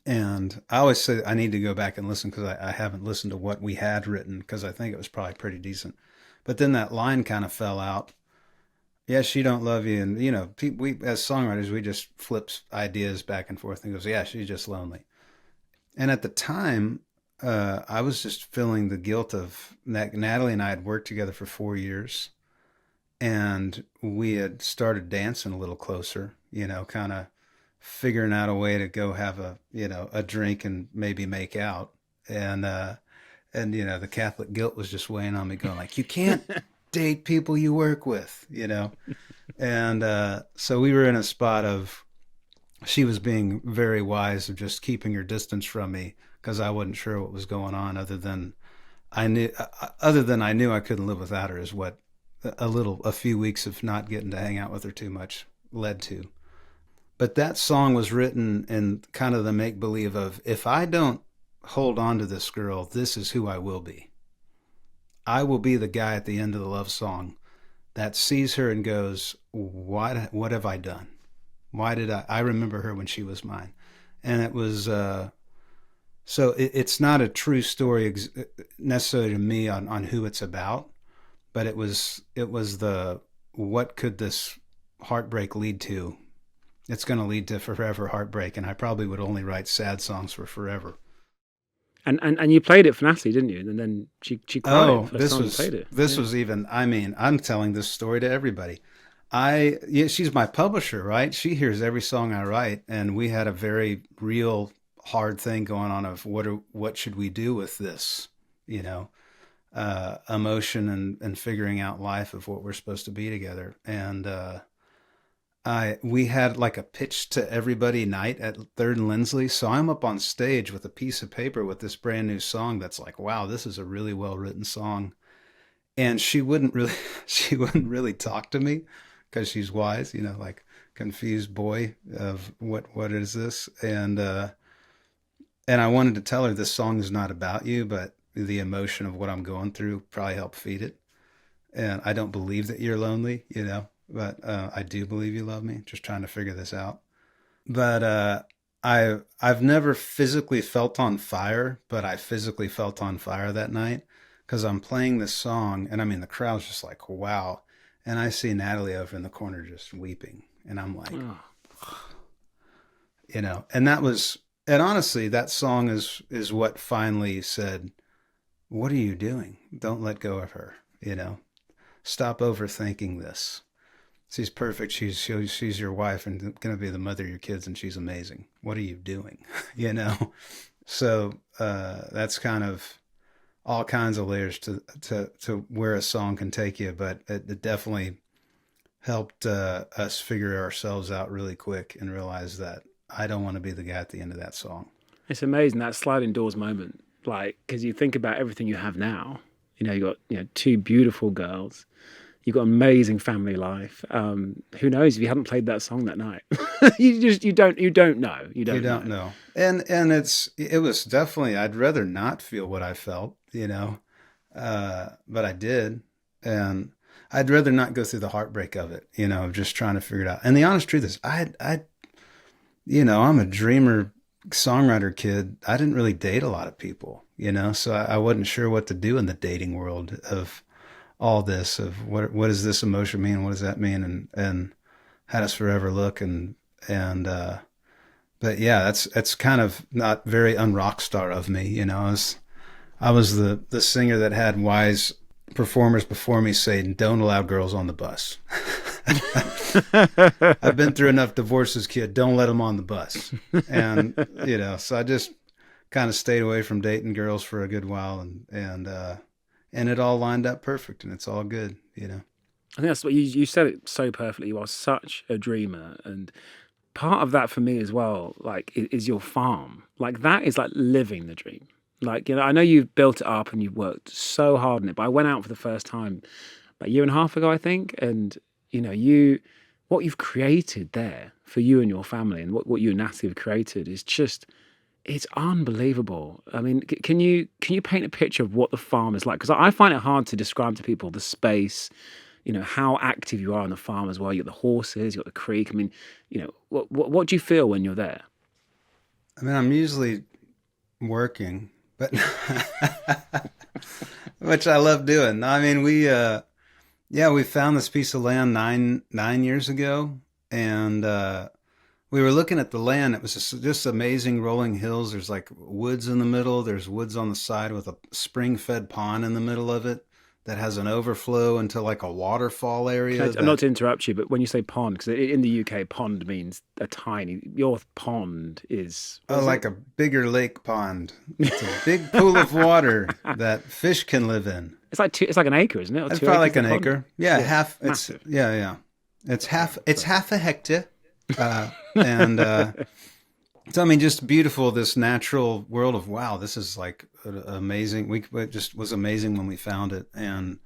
And I always say I need to go back and listen because I haven't listened to what we had written because I think it was probably pretty decent. But then that line kind of fell out. Yeah, she don't love you. And, we as songwriters, we just flip ideas back and forth and goes, yeah, she's just lonely. And at the time, I was just feeling the guilt of Natalie and I had worked together for 4 years, and we had started dancing a little closer, kind of figuring out a way to go have a drink and maybe make out. And the Catholic guilt was just weighing on me, going like, you can't date people you work with. And so we were in a spot of, she was being very wise of just keeping her distance from me because I wasn't sure what was going on, other than I knew I couldn't live without her, is what a few weeks of not getting to hang out with her too much led to. But that song was written in kind of the make believe of, if I don't hold on to this girl, this is who I will be. I will be the guy at the end of the love song that sees her and goes, what have I done? Why did I remember her when she was mine? And it was, so it's not a true story necessarily to me on who it's about, but it was what could this heartbreak lead to? It's going to lead to forever heartbreak, and I probably would only write sad songs for forever. And you played it for Natalie, didn't you? And then she cried. Oh, this was even. I mean, I'm telling this story to everybody. She's my publisher, right? She hears every song I write, and we had a very real hard thing going on of what should we do with this, emotion and figuring out life of what we're supposed to be together. And we had like a pitch to everybody night at Third and Lindsley. So I'm up on stage with a piece of paper with this brand new song that's like, wow, this is a really well written song. And she wouldn't really talk to me because she's wise, like confused boy of what is this? And I wanted to tell her this song is not about you, but the emotion of what I'm going through probably helped feed it. And I don't believe that you're lonely, but I do believe you love me. Just trying to figure this out. But I've never physically felt on fire, but I physically felt on fire that night because I'm playing this song, and I mean the crowd's just like, wow. And I see Natalie over in the corner just weeping, and I'm like, and that was, and honestly, that song is what finally said, what are you doing? Don't let go of her. Stop overthinking this. She's perfect. She's your wife and going to be the mother of your kids, and she's amazing. What are you doing? So that's kind of all kinds of layers to where a song can take you, but it definitely helped us figure ourselves out really quick and realize that I don't want to be the guy at the end of that song. It's amazing that sliding doors moment, like because you think about everything you have now. You got two beautiful girls. You've got amazing family life. Who knows if you hadn't played that song that night? You don't know. You don't know. And it was definitely, I'd rather not feel what I felt, but I did. And I'd rather not go through the heartbreak of it, of just trying to figure it out. And the honest truth is I'm a dreamer songwriter kid. I didn't really date a lot of people, so I wasn't sure what to do in the dating world of all this, of what does this emotion mean? What does that mean? And how does forever look? But yeah, that's kind of not very unrock star of me. I was the singer that had wise performers before me say, don't allow girls on the bus. I've been through enough divorces, kid. Don't let them on the bus. And, so I just kind of stayed away from dating girls for a good while, and it all lined up perfect, and it's all good, I think that's what you said it so perfectly. You are such a dreamer, and part of that for me as well, like, is your farm. Like, that is like living the dream. Like, I know you've built it up and you've worked so hard on it, but I went out for the first time about a year and a half ago, I think, and what you've created there for you and your family, and what you and Natalie have created is just, it's unbelievable. I mean, can you paint a picture of what the farm is like? Because I find it hard to describe to people the space, how active you are on the farm as well. You got the horses, you got the creek. I mean, what do you feel when you're there? I mean, I'm usually working, but which I love doing. I mean, we found this piece of land nine years ago, and we were looking at the land. It was just amazing rolling hills. There's like woods in the middle. There's woods on the side with a spring-fed pond in the middle of it that has an overflow into like a waterfall area. I'm not to interrupt you, but when you say pond, because in the UK, pond means a tiny. Your pond is like a bigger lake pond. It's a big pool of water that fish can live in. It's like an acre, isn't it? It's probably like an acre. Yeah, half. It's massive. Yeah. It's half. It's half a hectare. So I mean, just beautiful, this natural world of, wow, this is like amazing. It just was amazing when we found it and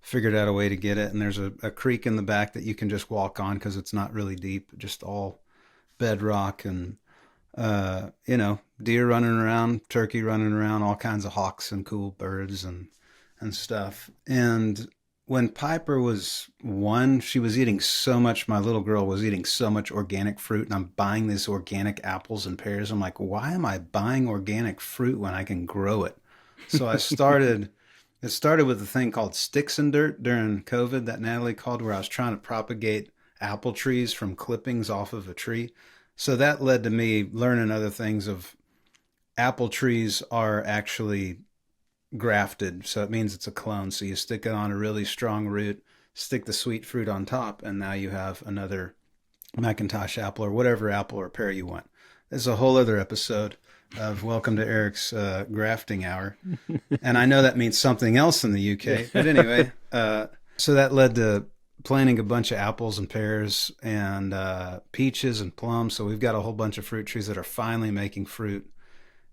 figured out a way to get it. And there's a creek in the back that you can just walk on because it's not really deep, just all bedrock, and deer running around, turkey running around, all kinds of hawks and cool birds and stuff. And when Piper was 1, she was eating so much, my little girl was eating so much organic fruit, and I'm buying these organic apples and pears. I'm like, why am I buying organic fruit when I can grow it? So it started with a thing called Sticks and Dirt during COVID that Natalie called, where I was trying to propagate apple trees from clippings off of a tree. So that led to me learning other things of apple trees are actually grafted, so it means it's a clone. So you stick it on a really strong root, stick the sweet fruit on top, and now you have another Macintosh apple or whatever apple or pear you want. There's a whole other episode of Welcome to Eric's grafting hour, and I know that means something else in the UK, but anyway, so that led to planting a bunch of apples and pears and peaches and plums. So we've got a whole bunch of fruit trees that are finally making fruit.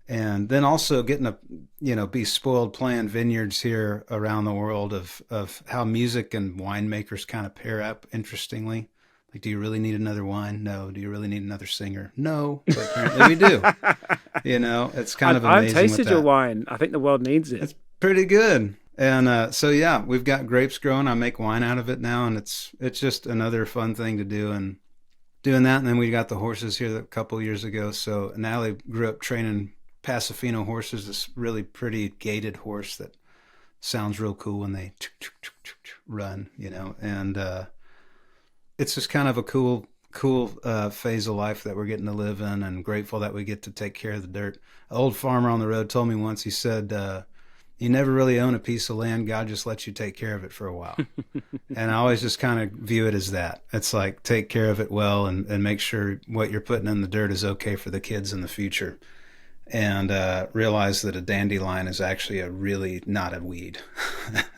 And then also getting to, be spoiled playing vineyards here around the world of how music and winemakers kind of pair up interestingly. Like, do you really need another wine? No. Do you really need another singer? No. But apparently we do. It's kind of amazing. I've tasted your wine. I think the world needs it. It's pretty good. And so, yeah, we've got grapes growing. I make wine out of it now, and it's just another fun thing to do. And doing that, and then we got the horses here a couple of years ago. So Natalie grew up training Pasofino horses, this really pretty gaited horse that sounds real cool when they run, and it's just kind of a cool phase of life that we're getting to live in, and grateful that we get to take care of the dirt. An old farmer on the road told me once, he said, you never really own a piece of land. God just lets you take care of it for a while. And I always just kind of view it as that. It's like, take care of it well and make sure what you're putting in the dirt is okay for the kids in the future. and realized that a dandelion is actually a really not a weed.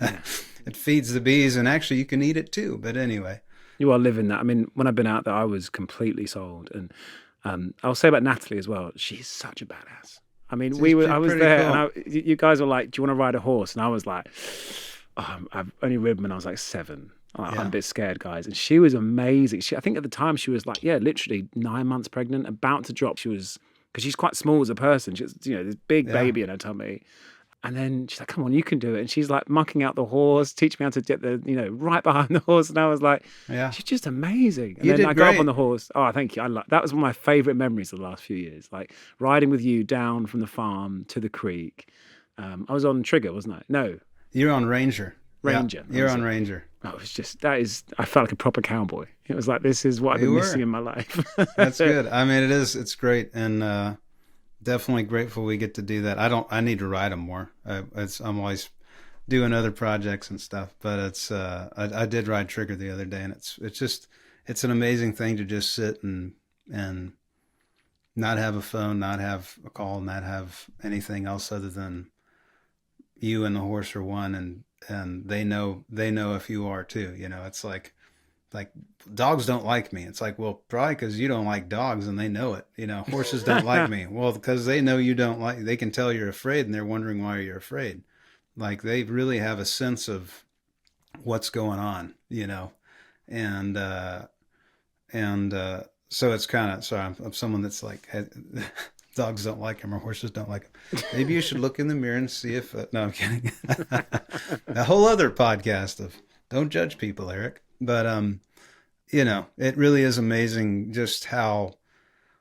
Yeah. It feeds the bees, and actually you can eat it too. But anyway, You are living that. I mean, when I've been out there, I was completely sold. And I'll say about Natalie as well. She's such a badass. I mean, she's I was pretty there, and cool. you guys were like, "Do you want to ride a horse?" And I was like, I've only ridden when I was like 7. I'm a Yeah, bit scared, guys. And she was amazing. I think at the time she was like, yeah, literally 9 months pregnant, about to drop. She was, because she's quite small as a person. She's, this big yeah, baby in her tummy. And then she's like, come on, you can do it. And she's like mucking out the horse, teach me how to get right behind the horse. And I was like, yeah. she's just amazing. And You then did I got up on great. the horse. Oh, thank you. That was one of my favorite memories of the last few years. Like riding with you down from the farm to the creek. I was on Trigger, wasn't I? No, You're on Ranger. Yeah, Ranger. That you're was on it. Ranger. Oh, it was just, I felt like a proper cowboy. It was like, this is what I've You been missing were. in my life. That's good. I mean, it's great, and definitely grateful we get to do that. I need to write them more. I'm always doing other projects and stuff, but I did ride Trigger the other day, and it's an amazing thing to just sit and not have a phone, not have a call, not have anything else other than you and the horse are one, and they know if you are too. It's like dogs don't like me. It's like, well, probably because you don't like dogs and they know it. Horses don't like me. Well, because they know you don't like, they can tell you're afraid and they're wondering why you're afraid. Like they really have a sense of what's going on, and, so it's kind of, so I'm someone that's like, dogs don't like him or horses don't like him. Maybe you should look in the mirror and see if, no, I'm kidding. A whole other podcast of don't judge people, Eric. But, it really is amazing just how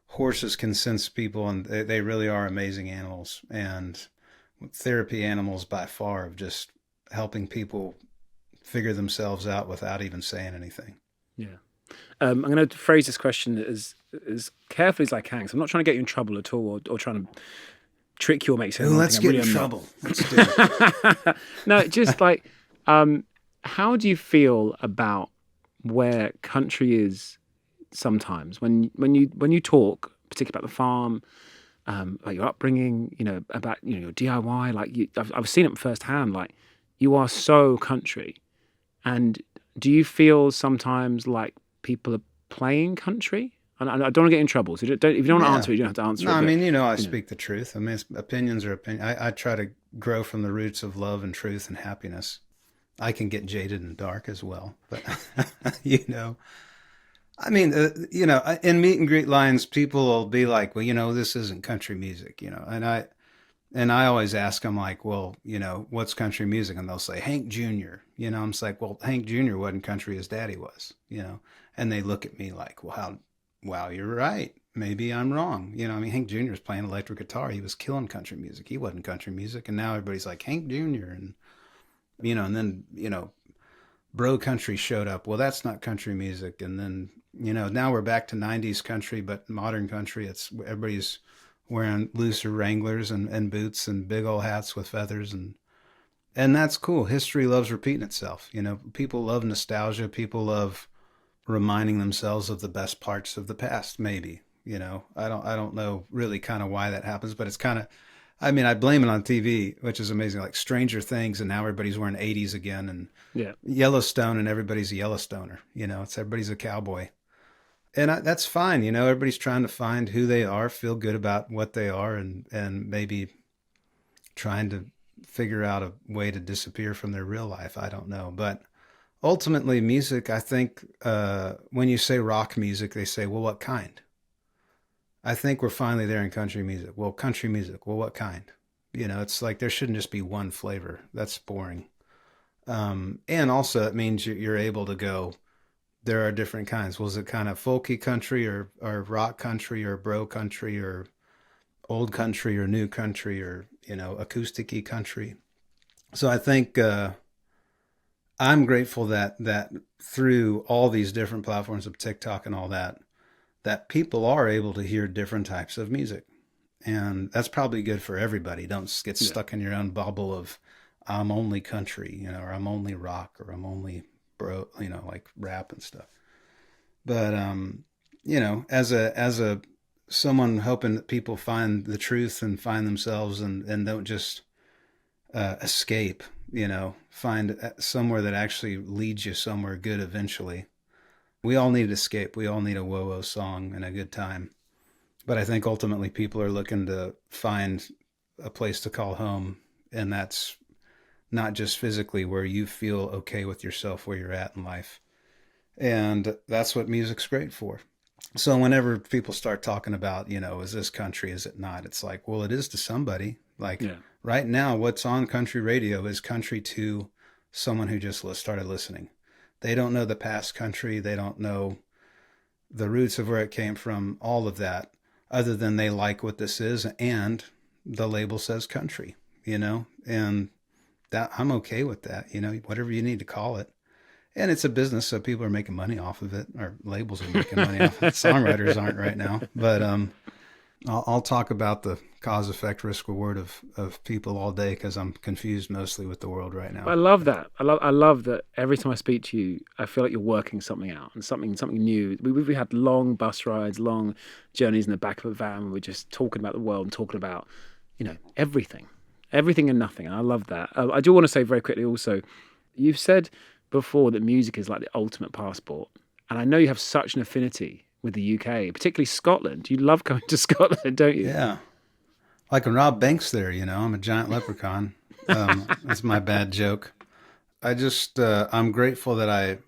horses can sense people, and they really are amazing animals, and therapy animals by far, of just helping people figure themselves out without even saying anything. Yeah. I'm going to phrase this question as carefully as I can, because I'm not trying to get you in trouble at all, or trying to trick you or make you say the Ooh, wrong let's thing. I get really in am trouble. Let's do it. not. No, just like, how do you feel about where country is sometimes when you talk, particularly about the farm, like your upbringing, about your DIY, like I've seen it firsthand. Like you are so country, and do you feel sometimes like people are playing country? And I don't want to get in trouble, so don't, if you don't want to Yeah. answer it, you don't have to answer No, it. I But mean, I you know, speak the truth. I mean, opinions are opinion. I try to grow from the roots of love and truth and happiness. I can get jaded and dark as well, but I mean, in meet and greet lines, people will be like, well, this isn't country music, and I always ask them like, well, what's country music? And they'll say Hank Jr. I'm just like, well, Hank Jr. wasn't country, his daddy was. And they look at me like, well, wow, you're right. Maybe I'm wrong. I mean, Hank Jr. was playing electric guitar. He was killing country music. He wasn't country music. And now everybody's like Hank Jr. And then, bro country showed up. Well, that's not country music. And then, now we're back to 90s country, but modern country, it's everybody's wearing looser Wranglers and boots and big old hats with feathers. And that's cool. History loves repeating itself. People love nostalgia. People love reminding themselves of the best parts of the past, maybe. I don't know really kind of why that happens, but it's kind of, I mean, I blame it on TV, which is amazing. Like Stranger Things, and now everybody's wearing 80s again, and yeah, Yellowstone, and everybody's a Yellowstoner. It's everybody's a cowboy, and that's fine. Everybody's trying to find who they are, feel good about what they are, and maybe trying to figure out a way to disappear from their real life. I don't know, but ultimately, music. I think when you say rock music, they say, well, what kind? I think we're finally there in country music. Well, country music. Well, what kind? It's like there shouldn't just be one flavor. That's boring. And also, it means you're able to go, there are different kinds. Was it kind of folky country or rock country or bro country or old country or new country or, acoustic-y country? So I think I'm grateful that through all these different platforms of TikTok and all that people are able to hear different types of music. And that's probably good for everybody. Don't get yeah. stuck in your own bubble of I'm only country, or I'm only rock, or I'm only bro, like rap and stuff. But as a someone hoping that people find the truth and find themselves and don't just escape, find somewhere that actually leads you somewhere good eventually. We all need escape. We all need a whoa-whoa song and a good time. But I think ultimately people are looking to find a place to call home, and that's not just physically, where you feel okay with yourself, where you're at in life. And that's what music's great for. So whenever people start talking about, is this country, is it not? It's like, well, it is to somebody. Like Yeah. right now, what's on country radio is country to someone who just started listening. They don't know the past country. They don't know the roots of where it came from, all of that, other than they like what this is. And the label says country, and that I'm okay with that, whatever you need to call it. And it's a business, so people are making money off of it, or labels are making money off of it. Songwriters aren't right now. But I'll talk about the cause, effect, risk, reward of people all day, because I'm confused mostly with the world right now. I love that. I love that every time I speak to you, I feel like you're working something out and something new. We had long bus rides, long journeys in the back of a van. We're just talking about the world and talking about, everything and nothing. And I love that. I do want to say very quickly also, you've said before that music is like the ultimate passport. And I know you have such an affinity with the UK, particularly Scotland. You love going to Scotland, don't you? Yeah. Like when Rob Banks there, I'm a giant leprechaun. That's my bad joke. I just, I'm grateful that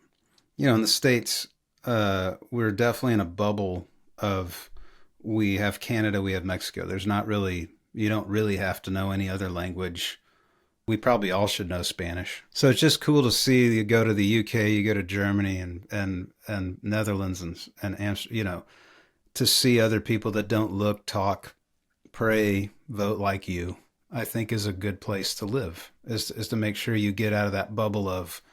in the States, we're definitely in a bubble of, we have Canada, we have Mexico. There's not really, you don't really have to know any other language. We probably all should know Spanish. So it's just cool to see you go to the UK, you go to Germany and Netherlands and Amsterdam, to see other people that don't look, talk, pray, vote like you, I think is a good place to live, is to make sure you get out of that bubble of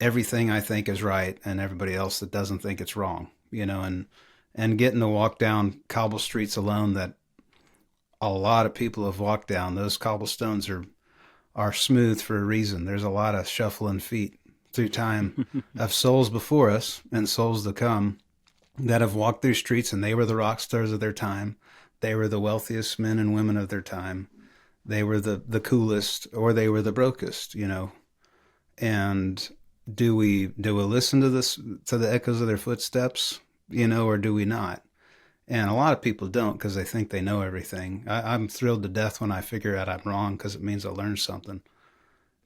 everything I think is right and everybody else that doesn't think it's wrong, and getting to walk down cobble streets alone that a lot of people have walked down. Those cobblestones are smooth for a reason. There's a lot of shuffling feet through time of souls before us and souls to come that have walked through streets, and they were the rock stars of their time. They were the wealthiest men and women of their time. They were the coolest, or they were the brokest, And do we listen to the echoes of their footsteps, or do we not? And a lot of people don't, because they think they know everything. I'm thrilled to death when I figure out I'm wrong, because it means I learned something.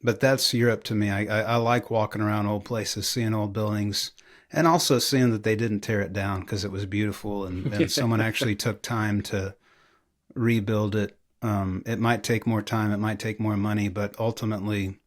But that's Europe to me. I like walking around old places, seeing old buildings, and also seeing that they didn't tear it down because it was beautiful, and someone actually took time to rebuild it. It might take more time, it might take more money, but ultimately,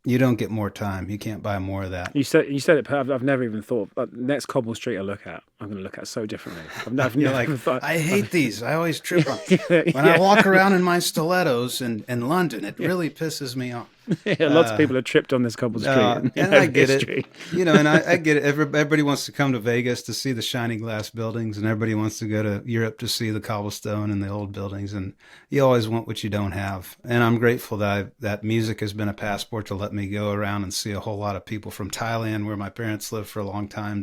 you don't get more time. You can't buy more of that. You said it. I've never even thought. Next cobble street I look at, I'm going to look at so differently. I've You're never like, thought. I hate these. I always trip on. Yeah. When I walk around in my stilettos in London, it really pisses me off. Lots of people have tripped on this cobble street. And I get it. And I get it. Everybody wants to come to Vegas to see the shiny glass buildings, and everybody wants to go to Europe to see the cobblestone and the old buildings. And you always want what you don't have. And I'm grateful that music has been a passport to let me go around and see a whole lot of people from Thailand, where my parents lived for a long time,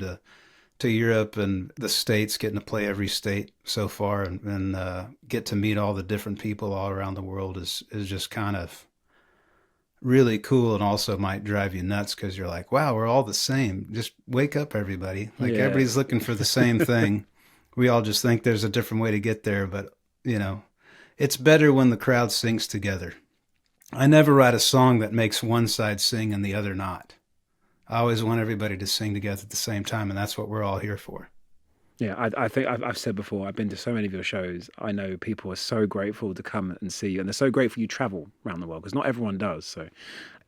to Europe and the States, getting to play every state so far, and get to meet all the different people all around the world is just kind of really cool, and also might drive you nuts, because you're like, wow, we're all the same. Just wake up, everybody. Like, everybody's looking for the same thing. We all just think there's a different way to get there, but it's better when the crowd sings together. I never write a song that makes one side sing and the other not. I always want everybody to sing together at the same time, and that's what we're all here for. Yeah, I think I've said before, I've been to so many of your shows. I know people are so grateful to come and see you, and they're so grateful you travel around the world, because not everyone does. So,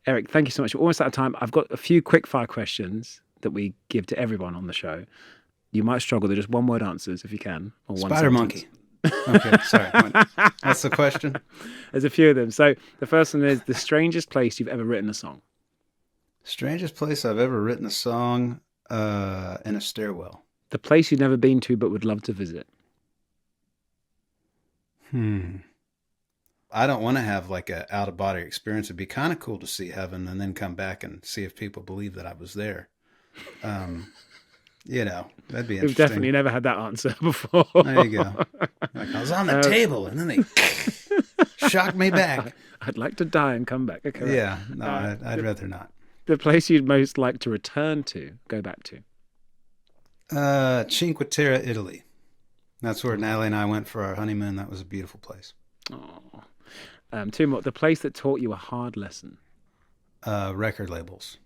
Eric, thank you so much. We're almost out of time. I've got a few quick fire questions that we give to everyone on the show. You might struggle. They're just one-word answers, if you can. Or one Spider sentence. monkey. Okay, sorry. What's the question? There's a few of them. So the first one is the strangest place you've ever written a song. Strangest place I've ever written a song, in a stairwell. The place you've never been to but would love to visit. I don't want to have like a out of body experience. It'd be kind of cool to see heaven and then come back and see if people believe that I was there. You know, that'd be We've interesting. definitely never had that answer before. There you go. Like, I was on the table, and then they shocked me back. I'd like to die and come back. Okay, right. Yeah, no, I'd rather not. The place you'd most like to return to, go back to? Cinque Terre, Italy. That's where Natalie and I went for our honeymoon. That was a beautiful place. Oh. Two more. The place that taught you a hard lesson. Record labels.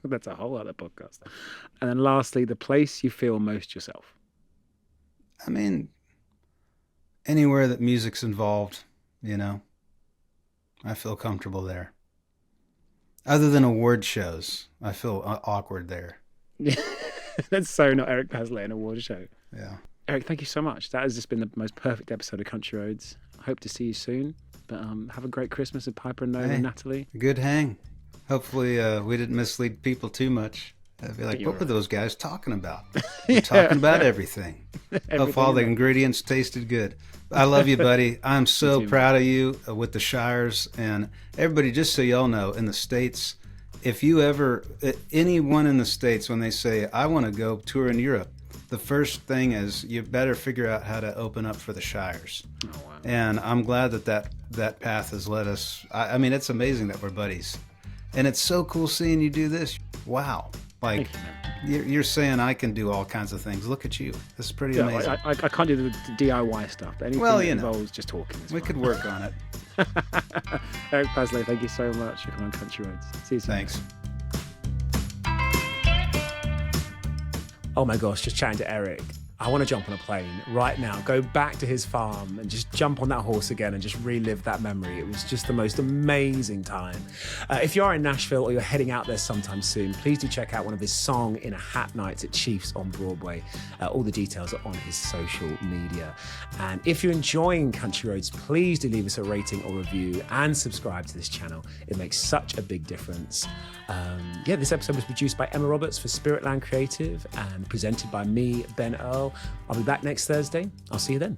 That's a whole other podcast. And then lastly, the place you feel most yourself. I mean, anywhere that music's involved, you know, I feel comfortable there. Other than award shows, I feel awkward there. That's so not Eric Paslay, an award show. Yeah. Eric, thank you so much. That has just been the most perfect episode of Country Roads. I hope to see you soon. But have a great Christmas with Piper and Nova and Natalie. Good hang. Hopefully we didn't mislead people too much. I'd be like, what were those guys talking about? We're talking about everything. Hope all the ingredients tasted good. I love you, buddy. I'm so proud of you with the Shires. And everybody, just so y'all know, in the States, if you ever, anyone in the States, when they say, I want to go tour in Europe, the first thing is you better figure out how to open up for the Shires. Oh, wow. And I'm glad that path has led us. I mean, it's amazing that we're buddies. And it's so cool seeing you do this. Wow. Like, you're saying I can do all kinds of things. Look at you. This is pretty amazing. I can't do the DIY stuff. But anything that involves just talking. We could work on it. Eric Paslay, thank you so much for coming on Country Roads. See you soon. Thanks. Oh my gosh, just chatting to Eric. I want to jump on a plane right now, go back to his farm and just jump on that horse again and just relive that memory. It was just the most amazing time. If you are in Nashville or you're heading out there sometime soon, please do check out one of his Song in a Hat nights at Chiefs on Broadway. All the details are on his social media. And if you're enjoying Country Roads, please do leave us a rating or review and subscribe to this channel. It makes such a big difference. This episode was produced by Emma Roberts for Spiritland Creative and presented by me, Ben Earl. I'll be back next Thursday. I'll see you then.